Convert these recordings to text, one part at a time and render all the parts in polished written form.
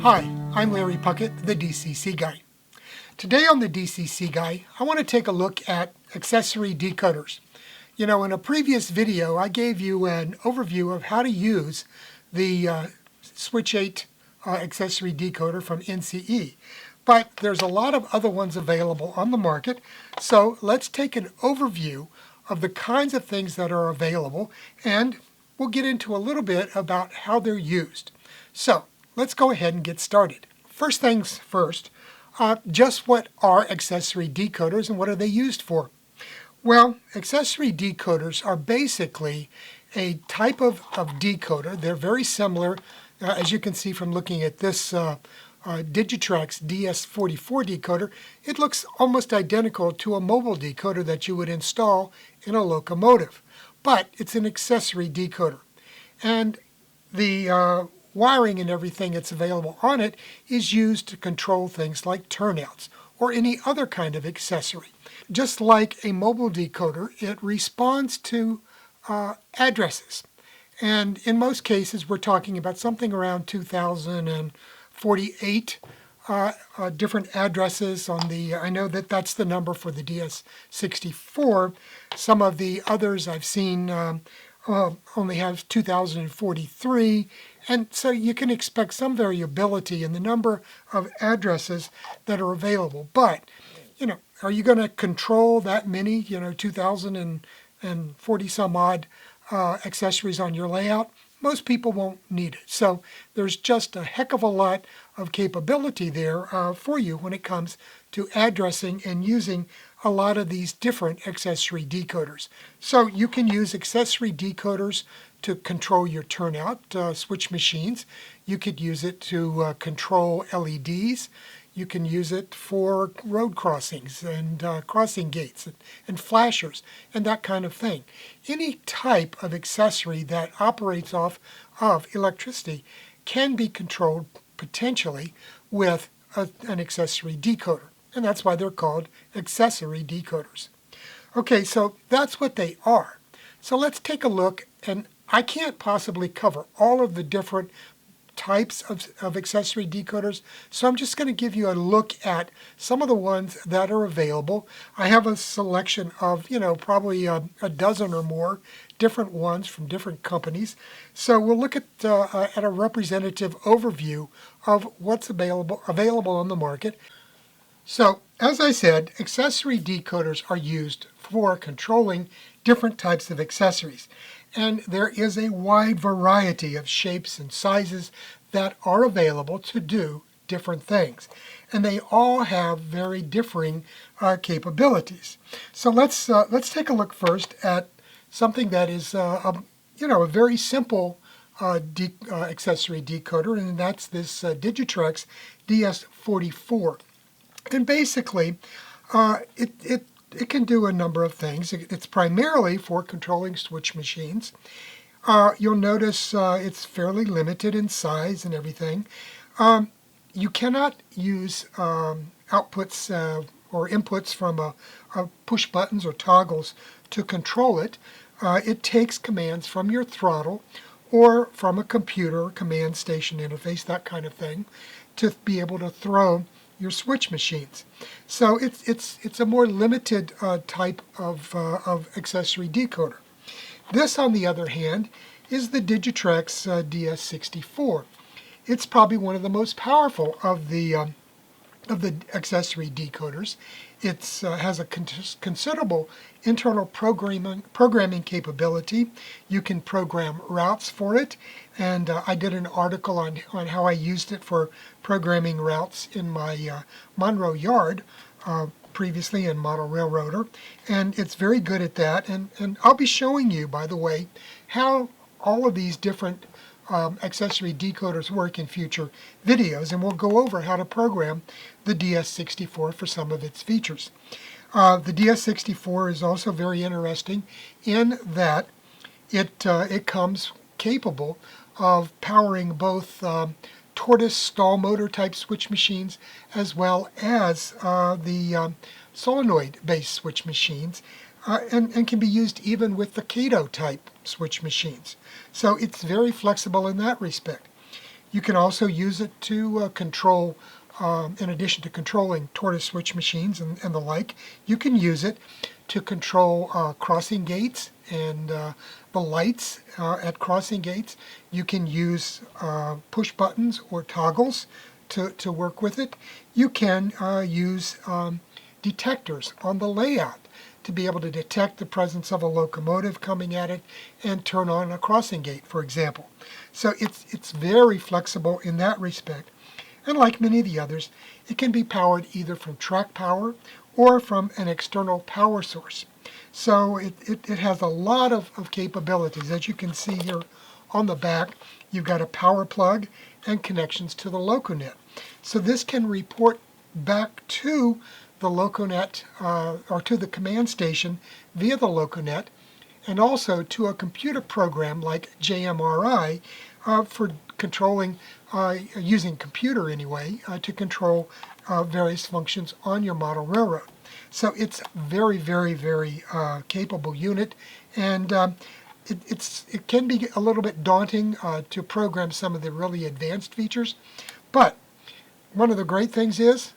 Hi, I'm Larry Puckett, the DCC Guy. Today on the DCC Guy, I want to take a look at accessory decoders. You know, in a previous video, I gave you an overview of how to use the Switch 8 accessory decoder from NCE. But there's a lot of other ones available on the market, so let's take an overview of the kinds of things that are available, and we'll get into a little bit about how they're used. So let's go ahead and get started. First things first, just what are accessory decoders and what are they used for? Well, accessory decoders are basically a type of decoder. They're very similar, as you can see from looking at this Digitrax DS44 decoder. It looks almost identical to a mobile decoder that you would install in a locomotive, but it's an accessory decoder. And the wiring and everything that's available on it is used to control things like turnouts or any other kind of accessory. Just like a mobile decoder, it responds to addresses. And in most cases, we're talking about something around 2048 different addresses on the, I know that that's the number for the DS64. Some of the others I've seen only have 2043. And so you can expect some variability in the number of addresses that are available. But, you know, are you going to control that many, 2040 some odd accessories on your layout? Most people won't need it. So there's just a heck of a lot of capability there for you when it comes to addressing and using a lot of these different accessory decoders. So you can use accessory decoders to control your turnout switch machines. You could use it to control LEDs. You can use it for road crossings and crossing gates and flashers and that kind of thing. Any type of accessory that operates off of electricity can be controlled potentially with an accessory decoder. And that's why they're called accessory decoders. Okay, so that's what they are. So let's take a look, and I can't possibly cover all of the different types of accessory decoders, so I'm just going to give you a look at some of the ones that are available. I have a selection of, probably a dozen or more different ones from different companies. So we'll look at a representative overview of what's available on the market. So, as I said, accessory decoders are used for controlling different types of accessories. And there is a wide variety of shapes and sizes that are available to do different things. And they all have very differing capabilities. So let's take a look first at something that is a very simple accessory decoder, and that's this Digitrax DS44. And basically, it can do a number of things. It's primarily for controlling switch machines. You'll notice it's fairly limited in size and everything. You cannot use outputs or inputs from push buttons or toggles to control it. It takes commands from your throttle or from a computer, command station interface, that kind of thing, to be able to throw your switch machines. So it's a more limited type of accessory decoder. This, on the other hand, is the Digitrax DS64. It's probably one of the most powerful of the accessory decoders. It has a considerable internal programming capability. You can program routes for it, and I did an article on how I used it for programming routes in my Monroe yard previously in Model Railroader, and it's very good at that. And I'll be showing you, by the way, how all of these different accessory decoders work in future videos, and we'll go over how to program the DS64 for some of its features. The DS64 is also very interesting in that it comes capable of powering both tortoise stall motor type switch machines as well as the solenoid based switch machines, and can be used even with the Kato type switch machines. So it's very flexible in that respect. You can also use it to control, in addition to controlling tortoise switch machines and the like, you can use it to control crossing gates and the lights at crossing gates. You can use push buttons or toggles to work with it. You can use detectors on the layout to be able to detect the presence of a locomotive coming at it and turn on a crossing gate, for example. So it's very flexible in that respect. And like many of the others, it can be powered either from track power or from an external power source. So it has a lot of capabilities. As you can see here on the back, you've got a power plug and connections to the LocoNet. So this can report back to the LocoNet or to the command station via the LocoNet, and also to a computer program like JMRI for controlling, using computer anyway, to control various functions on your model railroad. So it's very, very, very capable unit, and it can be a little bit daunting to program some of the really advanced features, but one of the great things is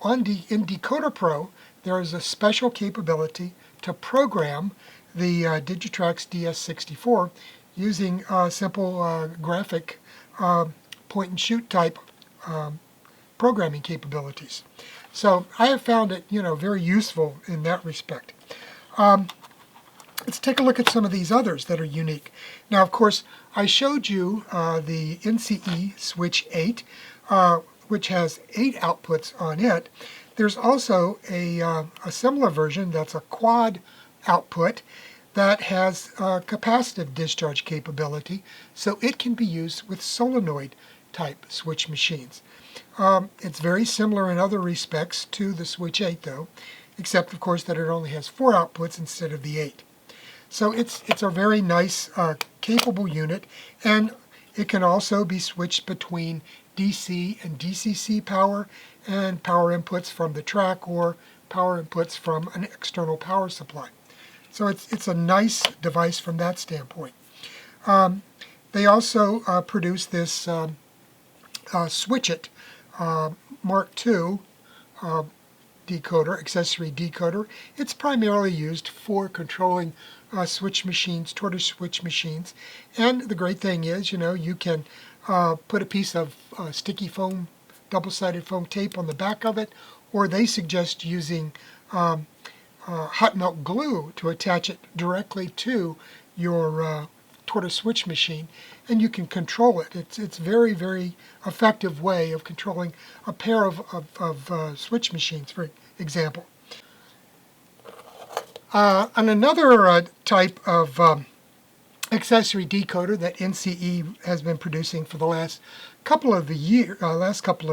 in Decoder Pro, there is a special capability to program the Digitrax DS64 using simple graphic point-and-shoot type programming capabilities. So I have found it, very useful in that respect. Let's take a look at some of these others that are unique. Now, of course, I showed you the NCE Switch 8, which has 8 outputs on it. There's also a similar version that's a quad output that has capacitive discharge capability, so it can be used with solenoid type switch machines. It's very similar in other respects to the Switch 8 though, except of course that it only has 4 outputs instead of the 8. So it's a very nice capable unit, and it can also be switched between DC and DCC power and power inputs from the track or power inputs from an external power supply. So it's a nice device from that standpoint. They also produce this Switch It Mark II decoder, accessory decoder. It's primarily used for controlling switch machines, tortoise switch machines. And the great thing is, you can put a piece of sticky foam, double-sided foam tape on the back of it, or they suggest using hot melt glue to attach it directly to your tortoise switch machine, and you can control it. It's very, very effective way of controlling a pair of switch machines, for example. And another type of accessory decoder that NCE has been producing for the last couple of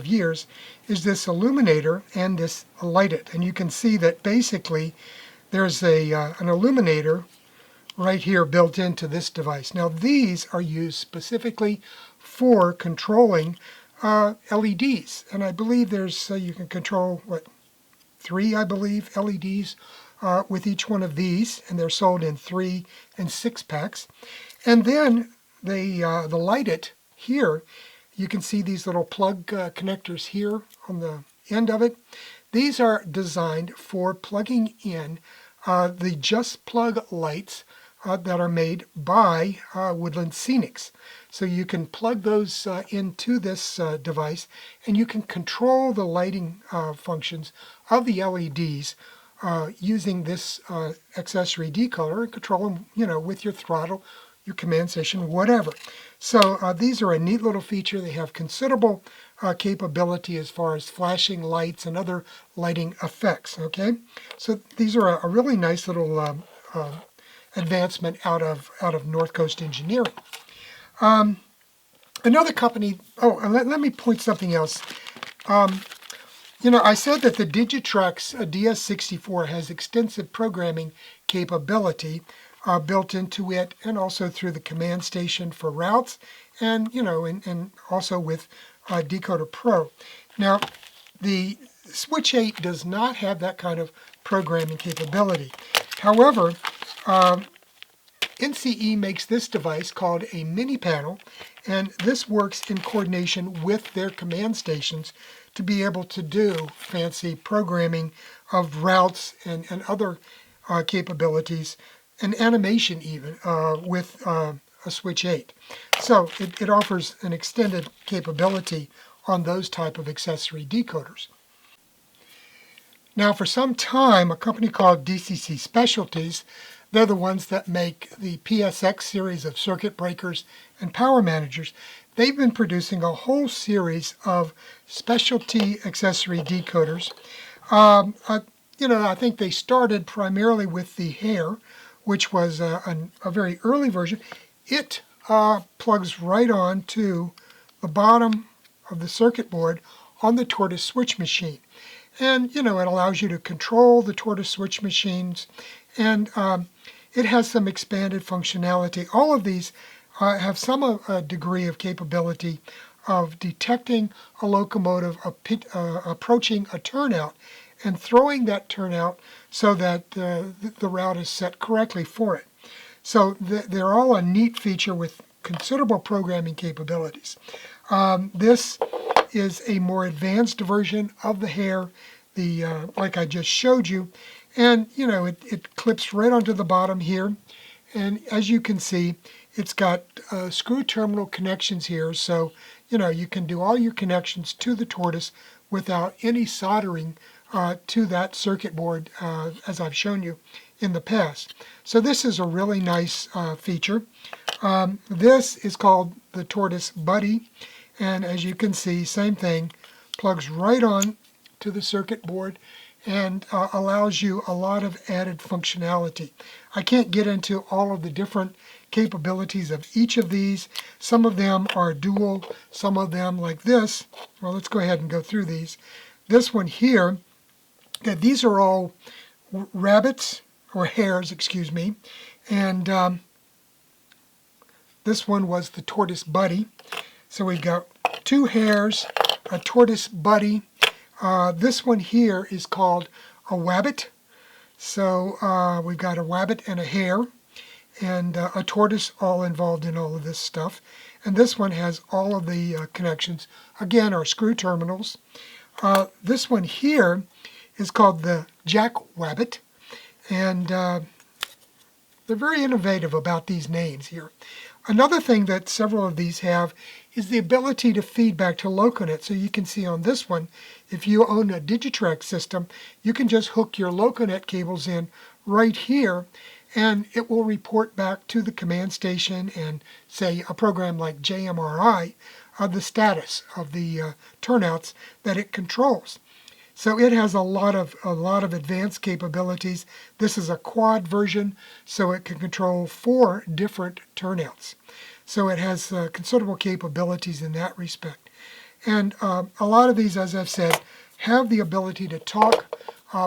years is this Illuminator and this Light It. And you can see that basically there's an Illuminator right here built into this device. Now these are used specifically for controlling LEDs, and I believe there's you can control 3, I believe, LEDs with each one of these, and they're sold in 3 and 6 packs. And then the Light It here, you can see these little plug connectors here on the end of it. These are designed for plugging in the Just Plug lights that are made by Woodland Scenics. So you can plug those into this device, and you can control the lighting functions of the LEDs using this accessory decoder, and control them, with your throttle, your command station, whatever. So these are a neat little feature. They have considerable capability as far as flashing lights and other lighting effects. Okay, so these are a really nice little advancement out of North Coast Engineering. Another company. Oh, and let me point something else. I said that the Digitrax DS64 has extensive programming capability built into it, and also through the command station for routes, and and also with Decoder Pro. Now, the Switch 8 does not have that kind of programming capability. However, NCE makes this device called a mini panel, and this works in coordination with their command stations to be able to do fancy programming of routes and other capabilities, and animation even with a switch 8. So it offers an extended capability on those type of accessory decoders. Now, for some time, a company called DCC Specialties, they're the ones that make the PSX series of circuit breakers and power managers. They've been producing a whole series of specialty accessory decoders. I think they started primarily with the hair, which was a very early version. It plugs right on to the bottom of the circuit board on the tortoise switch machine. And, it allows you to control the tortoise switch machines, and it has some expanded functionality. All of these have some degree of capability of detecting a locomotive approaching a turnout and throwing that turnout so that the route is set correctly for it. So they're all a neat feature with considerable programming capabilities. This is a more advanced version of the hair, like I just showed you, and it clips right onto the bottom here, and as you can see, it's got screw terminal connections here, so you can do all your connections to the tortoise without any soldering to that circuit board, as I've shown you in the past. So this is a really nice feature. This is called the Tortoise Buddy, and as you can see, same thing, plugs right on to the circuit board and allows you a lot of added functionality. I can't get into all of the different capabilities of each of these. Some of them are dual, some of them like this. Well, let's go ahead and go through these. This one here, these are all rabbits, or hares, excuse me, and this one was the Tortoise Buddy. So we've got two hares, a Tortoise Buddy. This one here is called a wabbit. So we've got a wabbit and a hare, and a tortoise all involved in all of this stuff. And this one has all of the connections, again, are screw terminals. This one here is called the Jack Wabbit, and they're very innovative about these names here. Another thing that several of these have is the ability to feed back to Loconet. So you can see on this one, if you own a Digitrack system, you can just hook your Loconet cables in right here, and it will report back to the command station and say a program like JMRI of the status of the turnouts that it controls. So it has a lot of advanced capabilities. This is a quad version, so it can control 4 different turnouts. So it has considerable capabilities in that respect. And a lot of these, as I've said, have the ability to talk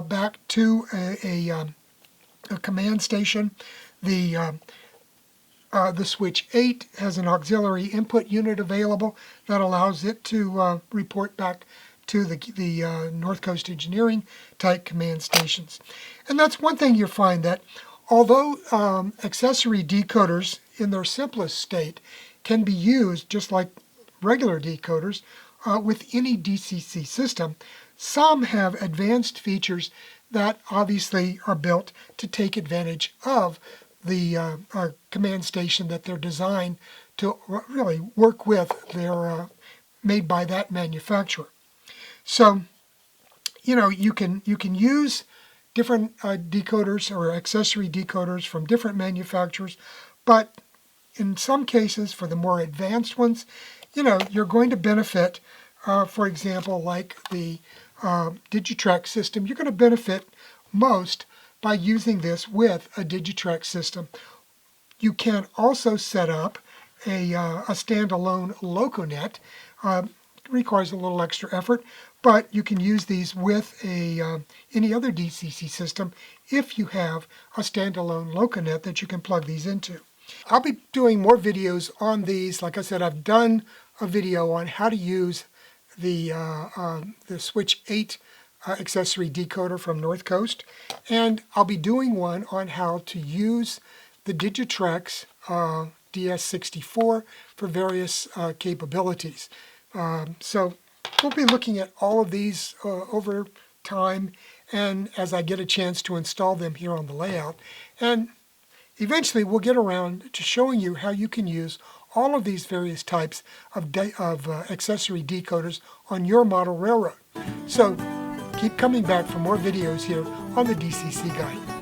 back to a command station. The switch 8 has an auxiliary input unit available that allows it to report back to the North Coast Engineering type command stations. And that's one thing you find, that although accessory decoders in their simplest state can be used just like regular decoders with any DCC system, some have advanced features that obviously are built to take advantage of the command station that they're designed to really work with. They're made by that manufacturer. So, you can use different decoders or accessory decoders from different manufacturers, but in some cases, for the more advanced ones, you're going to benefit, for example, like the Digitrack system, you're going to benefit most by using this with a Digitrack system. You can also set up a standalone Loconet. It requires a little extra effort, but you can use these with any other DCC system if you have a standalone Loconet that you can plug these into. I'll be doing more videos on these. Like I said, I've done a video on how to use the Switch 8 accessory decoder from North Coast, and I'll be doing one on how to use the Digitrex DS64 for various capabilities. So we'll be looking at all of these over time, and as I get a chance to install them here on the layout. And eventually we'll get around to showing you how you can use all of these various types of accessory decoders on your model railroad. So keep coming back for more videos here on the DCC Guide.